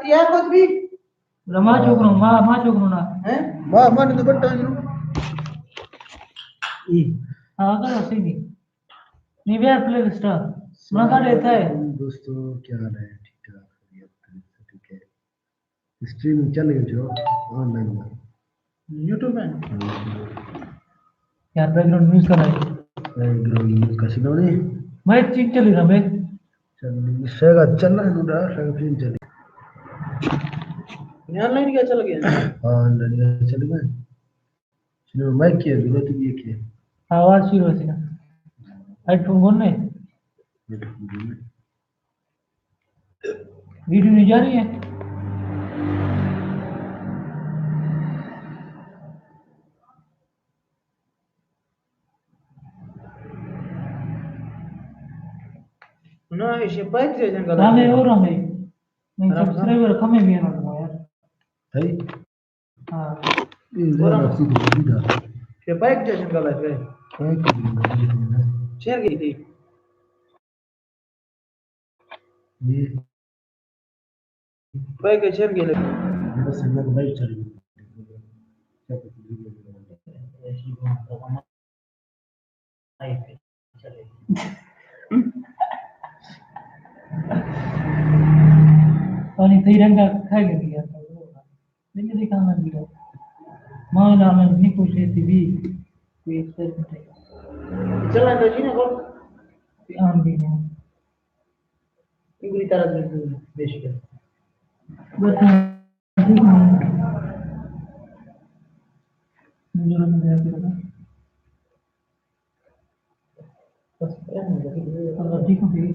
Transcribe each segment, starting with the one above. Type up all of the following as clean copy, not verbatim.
यार कुछ भी रमा चोकरो मा चोकरो ना है वाह मन तो बट्टा नु ई अगर ऐसे नहीं वे प्लेलिस्ट ना का लेता है दोस्तों क्या हाल है ठीक ठाक ठीक है स्ट्रीमिंग चल रही जो ऑनलाइन में यूट्यूब में यार बैकग्राउंड म्यूजिक कर रहा है बैकग्राउंड म्यूजिक का सिनोने मैं ठीक चल रहा मैं चल शेगा चल रहा है नूडा फिल्म चल ऑनलाइन क्या चल गया हां ऑनलाइन चल गया सिनो माइक किया बिना तो ये किया आवाज शुरू हो सी ना हेडफोन कौन है वीडियो नहीं जा रही है ना ये बाइक से जंगल रामे और रामे मैं सब्सक्राइबर कम है मेरा यार है हां ये जरा सीधा ये बाइक से जंगल है बाइक शेयर की थी ये बाइक शेयर की ले बस मैं बाइक चल रही क्या पता ऐसी बात तो हमारी चले और ये तिरंगा खाई ले दिया मैंने देखा ना वीडियो मां नाम नहीं पूछ रही थी भी कोई एक्सपेरिमेंट है चला तो जी ना को आम भी नहीं इंग्लिश तरह देश के बस ठीक है मुझे नहीं लगा बस अब ठीक हो गई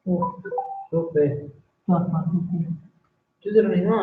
ओके हां हां तुझे नहीं ना